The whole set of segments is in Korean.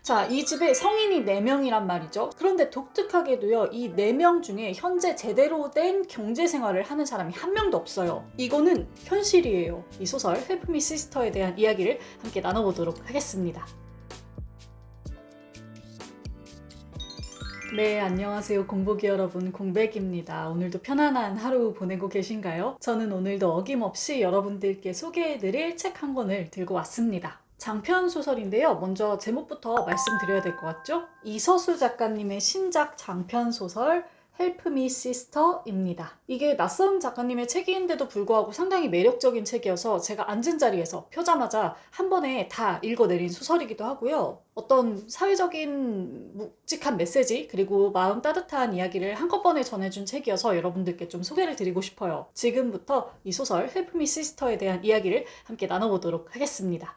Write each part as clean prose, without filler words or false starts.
자, 이 집에 성인이 4명이란 말이죠. 그런데 독특하게도요, 이 4명 중에 현재 제대로 된 경제생활을 하는 사람이 한 명도 없어요. 이거는 현실이에요. 이 소설 Help Me Sister에 대한 이야기를 함께 나눠보도록 하겠습니다. 네, 안녕하세요. 공복이 여러분, 공백입니다. 오늘도 편안한 하루 보내고 계신가요? 저는 오늘도 어김없이 여러분들께 소개해드릴 책 한 권을 들고 왔습니다. 장편 소설인데요. 먼저 제목부터 말씀드려야 될 것 같죠? 이서수 작가님의 신작 장편 소설 Help Me Sister입니다. 이게 낯선 작가님의 책인데도 불구하고 상당히 매력적인 책이어서 제가 앉은 자리에서 펴자마자 한 번에 다 읽어내린 소설이기도 하고요. 어떤 사회적인 묵직한 메시지 그리고 마음 따뜻한 이야기를 한꺼번에 전해준 책이어서 여러분들께 좀 소개를 드리고 싶어요. 지금부터 이 소설 Help Me Sister에 대한 이야기를 함께 나눠보도록 하겠습니다.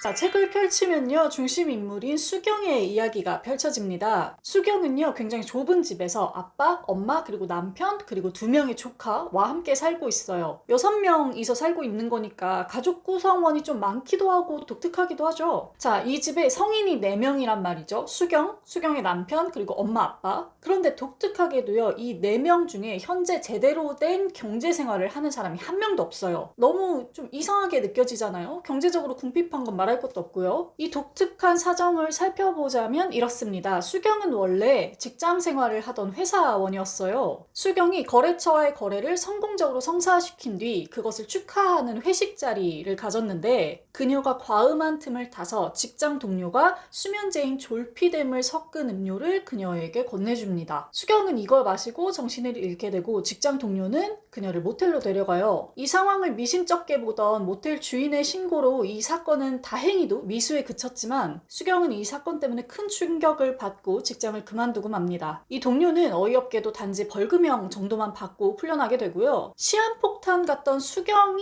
자, 책을 펼치면요, 중심 인물인 수경의 이야기가 펼쳐집니다. 수경은요, 굉장히 좁은 집에서 아빠, 엄마, 그리고 남편, 그리고 2명의 조카와 함께 살고 있어요. 6명이서 살고 있는 거니까 가족 구성원이 좀 많기도 하고 독특하기도 하죠. 자, 이 집에 성인이 4명이란 말이죠. 수경의 남편, 그리고 엄마, 아빠. 그런데 독특하게도요, 이 4명 중에 현재 제대로 된 경제생활을 하는 사람이 한 명도 없어요. 너무 좀 이상하게 느껴지잖아요. 경제적으로 궁핍한 건 말할 것도 없고요. 이 독특한 사정을 살펴보자면 이렇습니다. 수경은 원래 직장 생활을 하던 회사원이었어요. 수경이 거래처와의 거래를 성공적으로 성사시킨 뒤 그것을 축하하는 회식 자리를 가졌는데 그녀가 과음한 틈을 타서 직장 동료가 수면제인 졸피뎀을 섞은 음료를 그녀에게 건네줍니다. 수경은 이걸 마시고 정신을 잃게 되고 직장 동료는 그녀를 모텔로 데려가요. 이 상황을 미심쩍게 보던 모텔 주인의 신고로 이 사건은 다행히도 미수에 그쳤지만 수경은 이 사건 때문에 큰 충격을 받고 직장을 그만두고 맙니다. 이 동료는 어이없게도 단지 벌금형 정도만 받고 풀려나게 되고요. 시한폭탄 같던 수경이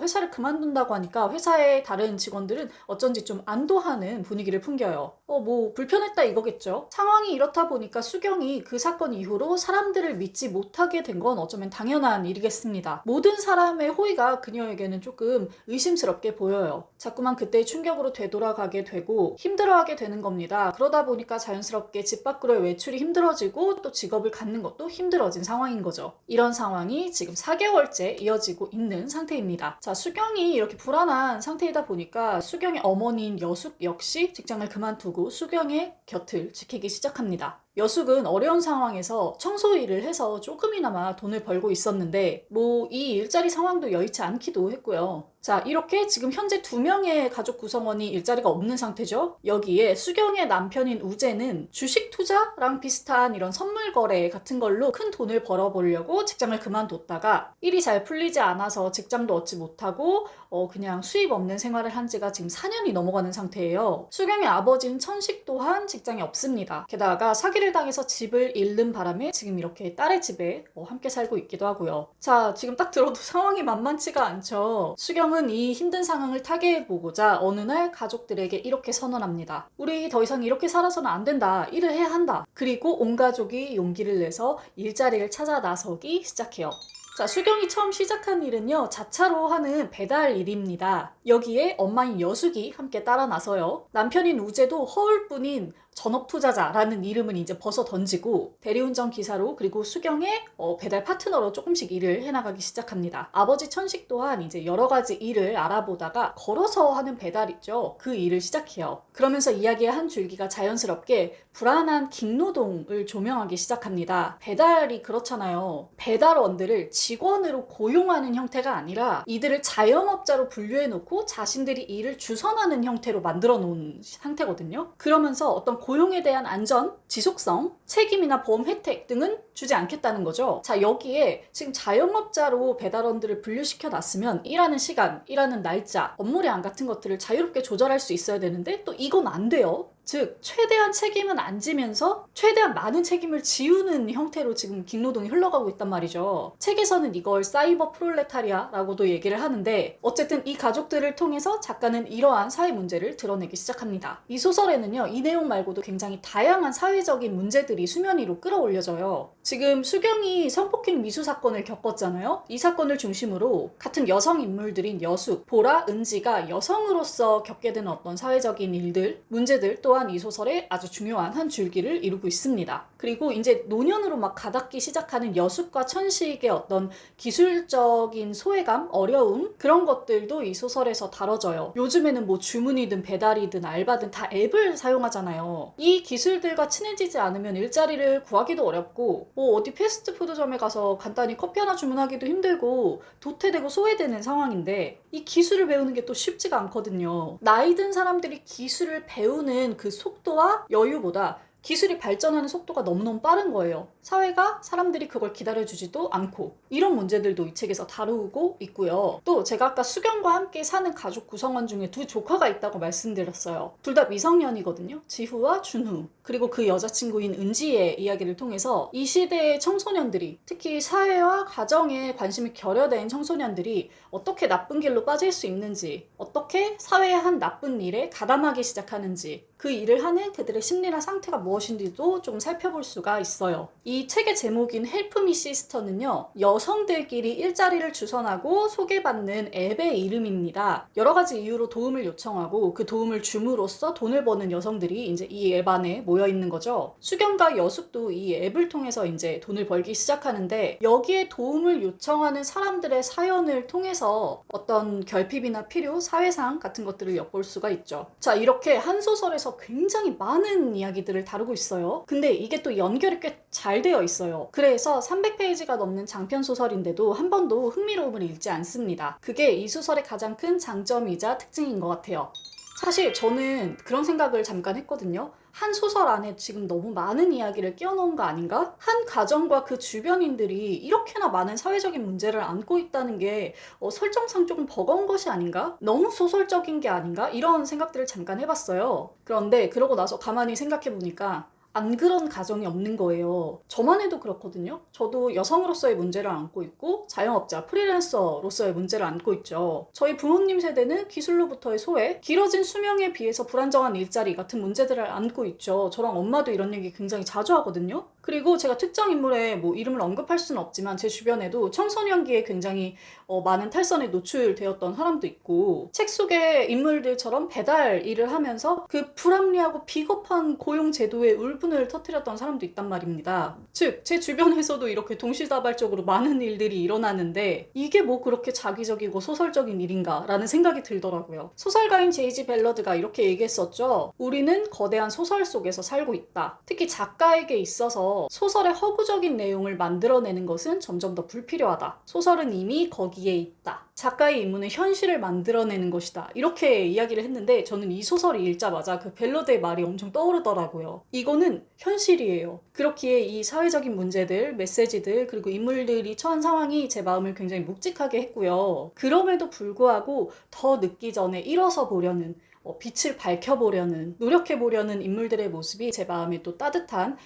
회사를 그만둔다고 하니까 회사의 다른 직원들은 어쩐지 좀 안도하는 분위기를 풍겨요. 뭐 불편했다 이거겠죠. 상황이 이렇다 보니까 수경이 그 사건 이후로 사람들을 믿지 못하게 된 건 어쩌면 당연한 일이겠습니다. 모든 사람의 호의가 그녀에게는 조금 의심스럽게 보여요. 자꾸만 그때의 충격으로 되돌아가게 되고 힘들어하게 되는 겁니다. 그러다 보니까 자연스럽게 집 밖으로의 외출이 힘들어지고 또 직업을 갖는 것도 힘들어진 상황인 거죠. 이런 상황이 지금 4개월째 이어지고 있는 상태입니다. 자, 수경이 이렇게 불안한 상태이다 보니까 수경의 어머니인 여숙 역시 직장을 그만두고 수경의 곁을 지키기 시작합니다. 여숙은 어려운 상황에서 청소 일을 해서 조금이나마 돈을 벌고 있었는데 이 일자리 상황도 여의치 않기도 했고요. 자, 이렇게 지금 현재 2명의 가족 구성원이 일자리가 없는 상태죠. 여기에 수경의 남편인 우재는 주식 투자랑 비슷한 이런 선물 거래 같은 걸로 큰 돈을 벌어보려고 직장을 그만뒀다가 일이 잘 풀리지 않아서 직장도 얻지 못하고 그냥 수입 없는 생활을 한 지가 지금 4년이 넘어가는 상태예요. 수경의 아버지는 천식 또한 직장이 없습니다. 게다가 사기를 당해서 집을 잃는 바람에 지금 이렇게 딸의 집에 함께 살고 있기도 하고요. 자, 지금 딱 들어도 상황이 만만치가 않죠. 수경은 이 힘든 상황을 타개해보고자 어느 날 가족들에게 이렇게 선언합니다. 우리 더 이상 이렇게 살아서는 안 된다. 일을 해야 한다. 그리고 온 가족이 용기를 내서 일자리를 찾아 나서기 시작해요. 자, 수경이 처음 시작한 일은요, 자차로 하는 배달 일입니다. 여기에 엄마인 여숙이 함께 따라 나서요. 남편인 우재도 허울뿐인 전업투자자라는 이름은 이제 벗어 던지고 대리운전 기사로 그리고 수경의 배달 파트너로 조금씩 일을 해나가기 시작합니다. 아버지 천식 또한 이제 여러 가지 일을 알아보다가 걸어서 하는 배달 있죠. 그 일을 시작해요. 그러면서 이야기의 한 줄기가 자연스럽게 불안한 깅노동을 조명하기 시작합니다. 배달이 그렇잖아요. 배달원들을 직원으로 고용하는 형태가 아니라 이들을 자영업자로 분류해놓고 자신들이 일을 주선하는 형태로 만들어 놓은 상태거든요. 그러면서 어떤 고용에 대한 안전, 지속성, 책임이나 보험 혜택 등은 주지 않겠다는 거죠. 자, 여기에 지금 자영업자로 배달원들을 분류시켜 놨으면 일하는 시간, 일하는 날짜, 업무량 같은 것들을 자유롭게 조절할 수 있어야 되는데 또 이건 안 돼요. 즉 최대한 책임은 안 지면서 최대한 많은 책임을 지우는 형태로 지금 깅노동이 흘러가고 있단 말이죠. 책에서는 이걸 사이버 프롤레타리아라고도 얘기를 하는데 어쨌든 이 가족들을 통해서 작가는 이러한 사회 문제를 드러내기 시작합니다. 이 소설에는요, 이 내용 말고도 굉장히 다양한 사회적인 문제들이 수면 위로 끌어올려져요. 지금 수경이 성폭행 미수 사건을 겪었잖아요. 이 사건을 중심으로 같은 여성 인물들인 여숙, 보라, 은지가 여성으로서 겪게 되는 어떤 사회적인 일들, 문제들, 또 또한 이 소설의 아주 중요한 한 줄기를 이루고 있습니다. 그리고 이제 노년으로 막 가닿기 시작하는 여숙과 천식의 어떤 기술적인 소외감, 어려움 그런 것들도 이 소설에서 다뤄져요. 요즘에는 뭐 주문이든 배달이든 알바든 다 앱을 사용하잖아요. 이 기술들과 친해지지 않으면 일자리를 구하기도 어렵고 뭐 어디 패스트푸드점에 가서 간단히 커피 하나 주문하기도 힘들고 도태되고 소외되는 상황인데 이 기술을 배우는 게 또 쉽지가 않거든요. 나이 든 사람들이 기술을 배우는 그 속도와 여유보다 기술이 발전하는 속도가 너무너무 빠른 거예요. 사회가 사람들이 그걸 기다려주지도 않고 이런 문제들도 이 책에서 다루고 있고요. 또 제가 아까 수경과 함께 사는 가족 구성원 중에 두 조카가 있다고 말씀드렸어요. 둘 다 미성년이거든요. 지후와 준후. 그리고 그 여자친구인 은지의 이야기를 통해서 이 시대의 청소년들이 특히 사회와 가정에 관심이 결여된 청소년들이 어떻게 나쁜 길로 빠질 수 있는지 어떻게 사회의 한 나쁜 일에 가담하기 시작하는지 그 일을 하는 그들의 심리나 상태가 무엇인지도 좀 살펴볼 수가 있어요. 이 책의 제목인 Help Me Sister는요. 여성들끼리 일자리를 주선하고 소개받는 앱의 이름입니다. 여러 가지 이유로 도움을 요청하고 그 도움을 줌으로써 돈을 버는 여성들이 이제 이 앱 안에 모여 있는 거죠. 수경과 여숙도 이 앱을 통해서 이제 돈을 벌기 시작하는데 여기에 도움을 요청하는 사람들의 사연을 통해서 어떤 결핍이나 필요, 사회상 같은 것들을 엿볼 수가 있죠. 자, 이렇게 한 소설에서 굉장히 많은 이야기들을 다루고 있어요. 근데 이게 또 연결이 꽤 잘 되어 있어요. 그래서 300페이지가 넘는 장편 소설인데도 한 번도 흥미로움을 잃지 않습니다. 그게 이 소설의 가장 큰 장점이자 특징인 것 같아요. 사실 저는 그런 생각을 잠깐 했거든요. 한 소설 안에 지금 너무 많은 이야기를 끼워넣은 거 아닌가? 한 가정과 그 주변인들이 이렇게나 많은 사회적인 문제를 안고 있다는 게 설정상 조금 버거운 것이 아닌가? 너무 소설적인 게 아닌가? 이런 생각들을 잠깐 해봤어요. 그런데 그러고 나서 가만히 생각해보니까 안 그런 가정이 없는 거예요. 저만 해도 그렇거든요. 저도 여성으로서의 문제를 안고 있고 자영업자, 프리랜서로서의 문제를 안고 있죠. 저희 부모님 세대는 기술로부터의 소외, 길어진 수명에 비해서 불안정한 일자리 같은 문제들을 안고 있죠. 저랑 엄마도 이런 얘기 굉장히 자주 하거든요. 그리고 제가 특정 인물의 뭐 이름을 언급할 수는 없지만 제 주변에도 청소년기에 굉장히 많은 탈선에 노출되었던 사람도 있고 책 속의 인물들처럼 배달 일을 하면서 그 불합리하고 비겁한 고용제도의 울분을 터뜨렸던 사람도 있단 말입니다. 즉, 제 주변에서도 이렇게 동시다발적으로 많은 일들이 일어나는데 이게 뭐 그렇게 자기적이고 소설적인 일인가 라는 생각이 들더라고요. 소설가인 제이지 벨러드가 이렇게 얘기했었죠. 우리는 거대한 소설 속에서 살고 있다. 특히 작가에게 있어서 소설의 허구적인 내용을 만들어내는 것은 점점 더 불필요하다. 소설은 이미 거기에 있다. 작가의 임무는 현실을 만들어내는 것이다. 이렇게 이야기를 했는데 저는 이 소설을 읽자마자 그 벨러드의 말이 엄청 떠오르더라고요. 이거는 현실이에요. 그렇기에 이 사회적인 문제들, 메시지들, 그리고 인물들이 처한 상황이 제 마음을 굉장히 묵직하게 했고요. 그럼에도 불구하고 더 늦기 전에 일어서 보려는 빛을 밝혀보려는, 노력해보려는 인물들의 모습이 제 마음에 또 따뜻한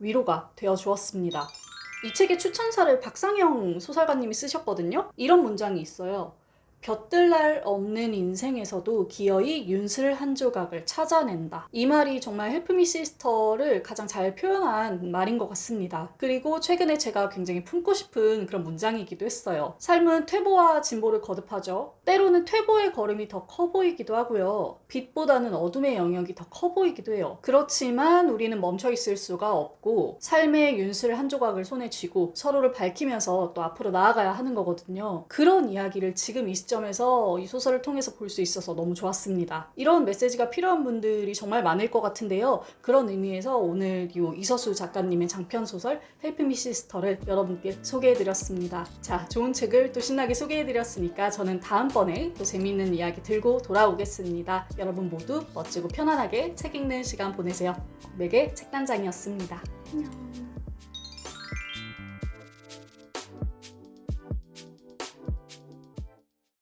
위로가 되어주었습니다. 이 책의 추천사를 박상영 소설가님이 쓰셨거든요. 이런 문장이 있어요. 볕들 날 없는 인생에서도 기어이 윤슬 한 조각을 찾아낸다. 이 말이 정말 헬프미 시스터를 가장 잘 표현한 말인 것 같습니다. 그리고 최근에 제가 굉장히 품고 싶은 그런 문장이기도 했어요. 삶은 퇴보와 진보를 거듭하죠. 때로는 퇴보의 걸음이 더 커 보이기도 하고요. 빛보다는 어둠의 영역이 더 커 보이기도 해요. 그렇지만 우리는 멈춰 있을 수가 없고 삶의 윤슬 한 조각을 손에 쥐고 서로를 밝히면서 또 앞으로 나아가야 하는 거거든요. 그런 이야기를 지금 이 시점에서 이 소설을 통해서 볼 수 있어서 너무 좋았습니다. 이런 메시지가 필요한 분들이 정말 많을 것 같은데요. 그런 의미에서 오늘 이서수 작가님의 장편소설 Help Me Sister를 여러분께 소개해드렸습니다. 자, 좋은 책을 또 신나게 소개해드렸으니까 저는 다음번에 또 재미있는 이야기 들고 돌아오겠습니다. 여러분 모두 멋지고 편안하게 책 읽는 시간 보내세요. 맥의 책단장이었습니다. 안녕.